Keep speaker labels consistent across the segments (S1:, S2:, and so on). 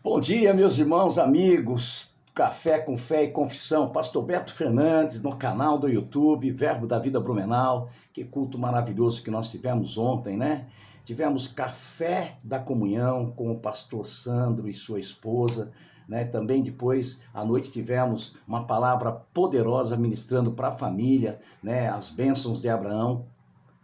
S1: Bom dia, meus irmãos, amigos, Café com Fé e Confissão, Pastor Beto Fernandes, no canal do YouTube, Verbo da Vida Blumenau. Que culto maravilhoso que nós tivemos ontem, né? Tivemos café da comunhão com o pastor Sandro e sua esposa, né? Também depois, à noite, tivemos uma palavra poderosa ministrando para a família, né? As bênçãos de Abraão,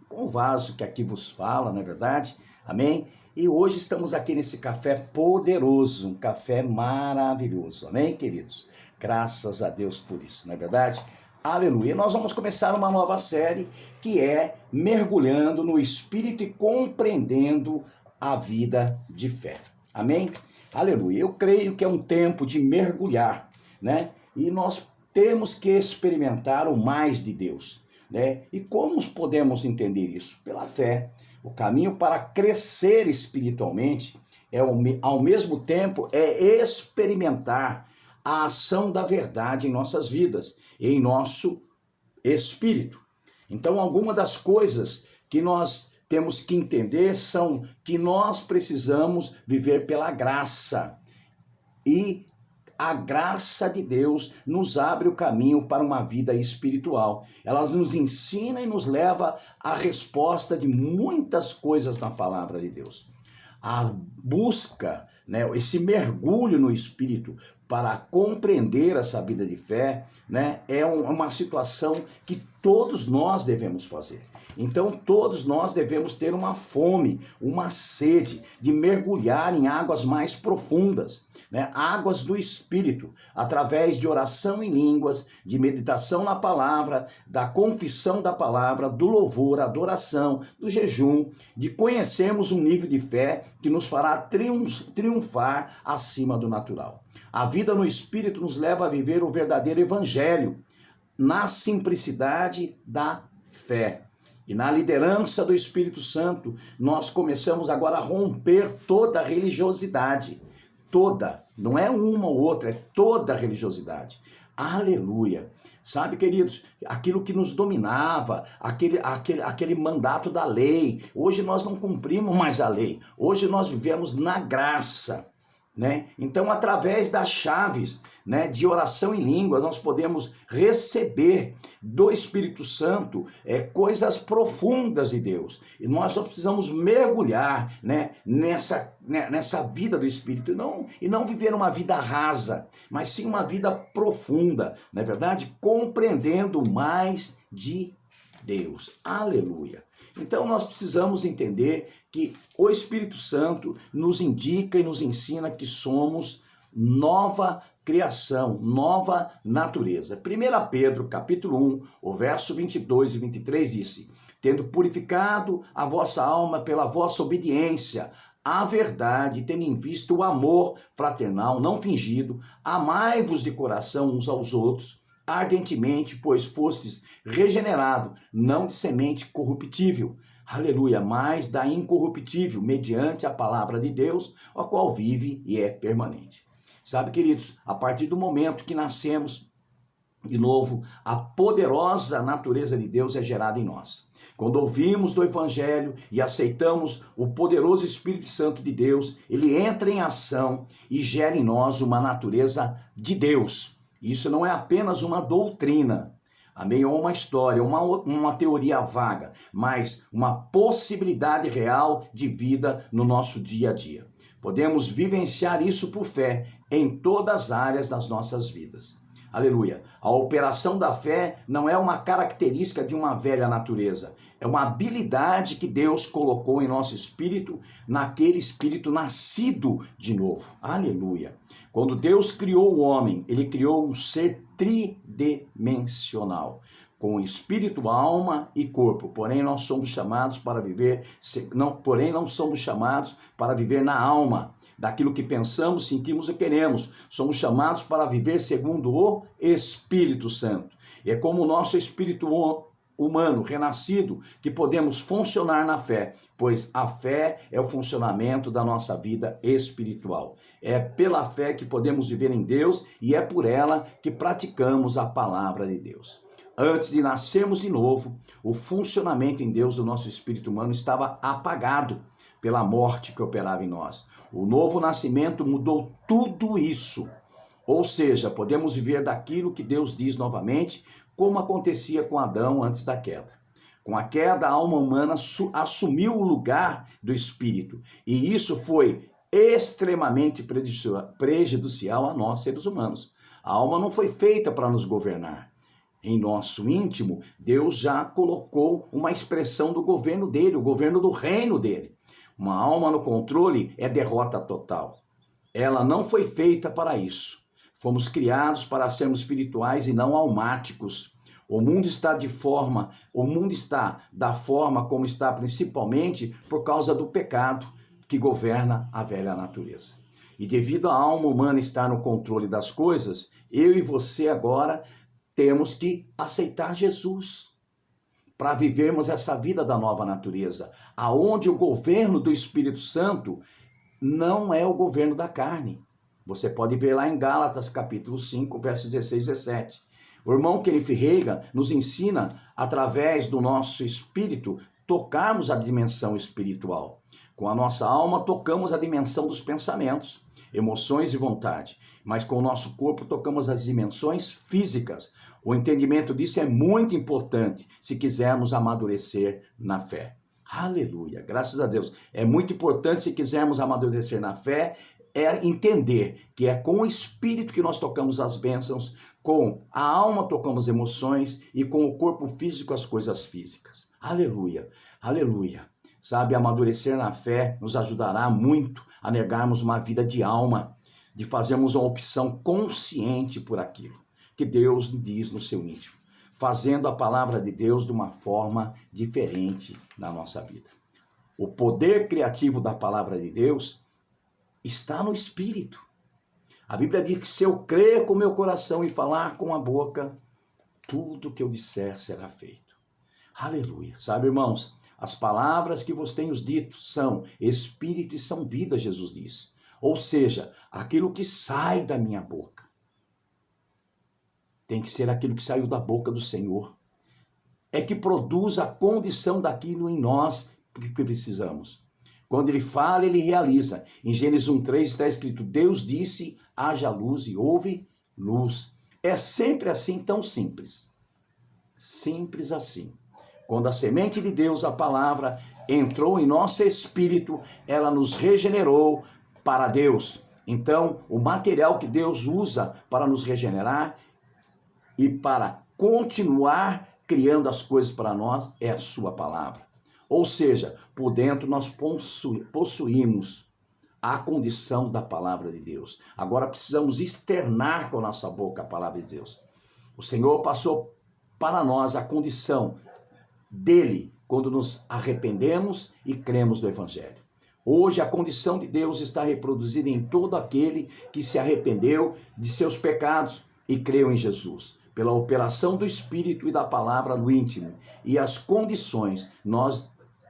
S1: com o vaso que aqui vos fala, não é verdade? Amém? E hoje estamos aqui nesse café poderoso, um café maravilhoso, amém, queridos? Graças a Deus por isso, não é verdade? Aleluia! Nós vamos começar uma nova série que é Mergulhando no Espírito e Compreendendo a Vida de Fé, amém? Aleluia! Eu creio que é um tempo de mergulhar, né? E nós temos que experimentar o mais de Deus, né? E como podemos entender isso? Pela fé. O caminho para crescer espiritualmente ao mesmo tempo experimentar a ação da verdade em nossas vidas, em nosso espírito. Então, algumas das coisas que nós temos que entender são que nós precisamos viver pela graça. E a graça de Deus nos abre o caminho para uma vida espiritual. Ela nos ensina e nos leva à resposta de muitas coisas na palavra de Deus. A busca, né, esse mergulho no Espírito para compreender essa vida de fé, né, é uma situação que todos nós devemos fazer. Então, todos nós devemos ter uma fome, uma sede de mergulhar em águas mais profundas, né, águas do Espírito, através de oração em línguas, de meditação na palavra, da confissão da palavra, do louvor, adoração, do jejum, de conhecermos um nível de fé que nos fará triunfar acima do natural. A vida no Espírito nos leva a viver o verdadeiro evangelho, na simplicidade da fé. E na liderança do Espírito Santo, nós começamos agora a romper toda a religiosidade. Toda, não é uma ou outra, é toda a religiosidade. Aleluia! Sabe, queridos, aquilo que nos dominava, aquele mandato da lei, hoje nós não cumprimos mais a lei, hoje nós vivemos na graça, né? Então, através das chaves, né, de oração em línguas, nós podemos receber do Espírito Santo coisas profundas de Deus. E nós só precisamos mergulhar, né, nessa vida do Espírito e não viver uma vida rasa, mas sim uma vida profunda, não é verdade? Compreendendo mais de Deus. Aleluia! Então nós precisamos entender que o Espírito Santo nos indica e nos ensina que somos nova criação, nova natureza. 1 Pedro, capítulo 1, o verso 22 e 23 disse: tendo purificado a vossa alma pela vossa obediência à verdade, tendo em vista o amor fraternal não fingido, amai-vos de coração uns aos outros, ardentemente, pois fostes regenerado, não de semente corruptível, aleluia, mas da incorruptível, mediante a palavra de Deus, a qual vive e é permanente. Sabe, queridos, a partir do momento que nascemos de novo, a poderosa natureza de Deus é gerada em nós. Quando ouvimos do Evangelho e aceitamos o poderoso Espírito Santo de Deus, ele entra em ação e gera em nós uma natureza de Deus. Isso não é apenas uma doutrina, amém? Ou uma história, uma teoria vaga, mas uma possibilidade real de vida no nosso dia a dia. Podemos vivenciar isso por fé em todas as áreas das nossas vidas. Aleluia. A operação da fé não é uma característica de uma velha natureza. É uma habilidade que Deus colocou em nosso espírito, naquele espírito nascido de novo. Aleluia. Quando Deus criou o homem, ele criou um ser tridimensional, com espírito, alma e corpo. Porém, nós somos chamados para viver, não somos chamados para viver na alma, daquilo que pensamos, sentimos e queremos. Somos chamados para viver segundo o Espírito Santo. E é como o nosso espírito humano, renascido, que podemos funcionar na fé, pois a fé é o funcionamento da nossa vida espiritual. É pela fé que podemos viver em Deus e é por ela que praticamos a palavra de Deus. Antes de nascermos de novo, o funcionamento em Deus do nosso espírito humano estava apagado. pela morte que operava em nós. O novo nascimento mudou tudo isso. Ou seja, podemos viver daquilo que Deus diz novamente, como acontecia com Adão antes da queda. Com a queda, a alma humana assumiu o lugar do espírito. E isso foi extremamente prejudicial a nós, seres humanos. A alma não foi feita para nos governar. Em nosso íntimo, Deus já colocou uma expressão do governo dele, o governo do reino dele. Uma alma no controle é derrota total. Ela não foi feita para isso. Fomos criados para sermos espirituais e não almáticos. O mundo está da forma como está, principalmente por causa do pecado que governa a velha natureza. E devido à alma humana estar no controle das coisas, eu e você agora temos que aceitar Jesus para vivermos essa vida da nova natureza, aonde o governo do Espírito Santo não é o governo da carne. Você pode ver lá em Gálatas, capítulo 5, versos 16 e 17. O irmão Kenneth Reagan nos ensina, através do nosso espírito, tocarmos a dimensão espiritual. Com a nossa alma, tocamos a dimensão dos pensamentos, emoções e vontade. Mas com o nosso corpo, tocamos as dimensões físicas. O entendimento disso é muito importante se quisermos amadurecer na fé. Aleluia, graças a Deus. É muito importante se quisermos amadurecer na fé, é entender que é com o espírito que nós tocamos as bênçãos, com a alma tocamos emoções e com o corpo físico as coisas físicas. Aleluia, aleluia. Sabe, amadurecer na fé nos ajudará muito a negarmos uma vida de alma, de fazermos uma opção consciente por aquilo que Deus diz no seu íntimo, fazendo a palavra de Deus de uma forma diferente na nossa vida. O poder criativo da palavra de Deus está no Espírito. A Bíblia diz que se eu crer com o meu coração e falar com a boca, tudo que eu disser será feito. Aleluia. Sabe, irmãos, as palavras que vos tenho dito são Espírito e são vida, Jesus diz. Ou seja, aquilo que sai da minha boca tem que ser aquilo que saiu da boca do Senhor. É que produz a condição daquilo em nós que precisamos. Quando ele fala, ele realiza. Em Gênesis 1:3 está escrito: Deus disse, haja luz e houve luz. É sempre assim, tão simples. Simples assim. Quando a semente de Deus, a palavra, entrou em nosso espírito, ela nos regenerou para Deus. Então, o material que Deus usa para nos regenerar e para continuar criando as coisas para nós é a sua palavra. Ou seja, por dentro nós possuímos a condição da palavra de Deus. Agora precisamos externar com a nossa boca a palavra de Deus. O Senhor passou para nós a condição dele quando nos arrependemos e cremos no Evangelho. Hoje a condição de Deus está reproduzida em todo aquele que se arrependeu de seus pecados e creu em Jesus, pela operação do Espírito e da palavra no íntimo. E as condições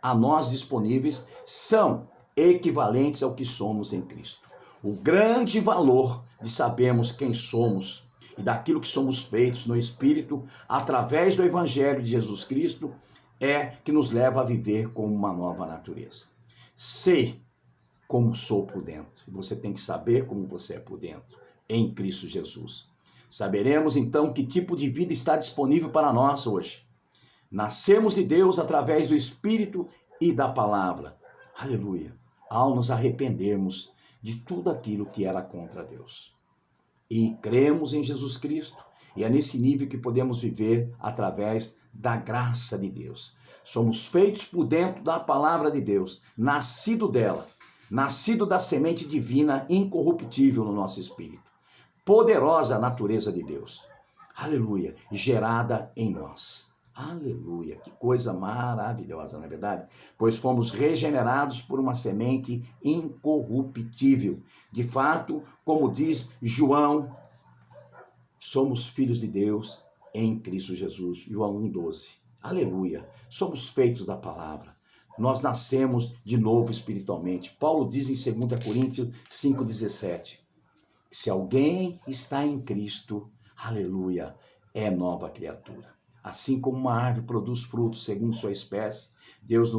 S1: a nós disponíveis são equivalentes ao que somos em Cristo. O grande valor de sabermos quem somos e daquilo que somos feitos no Espírito, através do Evangelho de Jesus Cristo, é que nos leva a viver como uma nova natureza. Sei como sou por dentro. Você tem que saber como você é por dentro, em Cristo Jesus. Saberemos então que tipo de vida está disponível para nós hoje. Nascemos de Deus através do Espírito e da palavra. Aleluia. Ao nos arrependermos de tudo aquilo que era contra Deus. E cremos em Jesus Cristo. E é nesse nível que podemos viver através da graça de Deus. Somos feitos por dentro da palavra de Deus, nascido dela, nascido da semente divina incorruptível no nosso espírito. Poderosa natureza de Deus. Aleluia. Gerada em nós. Aleluia. Que coisa maravilhosa, não é verdade? Pois fomos regenerados por uma semente incorruptível. De fato, como diz João, somos filhos de Deus em Cristo Jesus. João 1:12. Aleluia. Somos feitos da palavra. Nós nascemos de novo espiritualmente. Paulo diz em 2 Coríntios 5:17. Se alguém está em Cristo, aleluia, é nova criatura. Assim como uma árvore produz frutos segundo sua espécie, Deus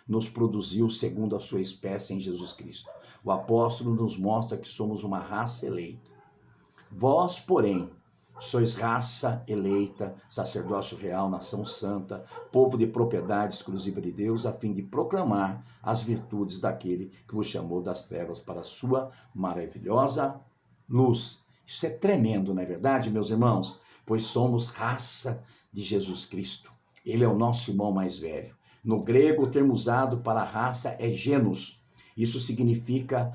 S1: nos produziu segundo a sua espécie em Jesus Cristo. O apóstolo nos mostra que somos uma raça eleita. Vós, porém, sois raça eleita, sacerdócio real, nação santa, povo de propriedade exclusiva de Deus, a fim de proclamar as virtudes daquele que vos chamou das trevas para a sua maravilhosa luz. Isso é tremendo, não é verdade, meus irmãos? Pois somos raça de Jesus Cristo. Ele é o nosso irmão mais velho. No grego, o termo usado para raça é genus. Isso significa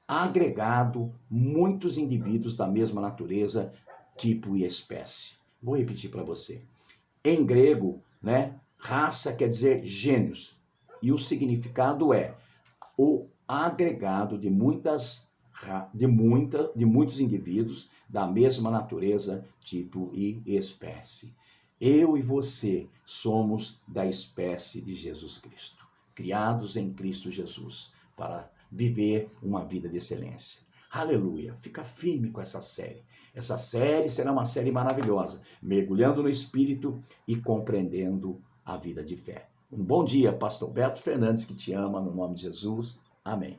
S1: agregado, muitos indivíduos da mesma natureza, tipo e espécie. Vou repetir para você. Em grego, né, raça quer dizer gênios. E o significado é o agregado de muitos indivíduos da mesma natureza, tipo e espécie. Eu e você somos da espécie de Jesus Cristo, criados em Cristo Jesus, para viver uma vida de excelência. Aleluia! Fica firme com essa série. Essa série será uma série maravilhosa, mergulhando no Espírito e compreendendo a vida de fé. Um bom dia, Pastor Beto Fernandes, que te ama, no nome de Jesus. Amém.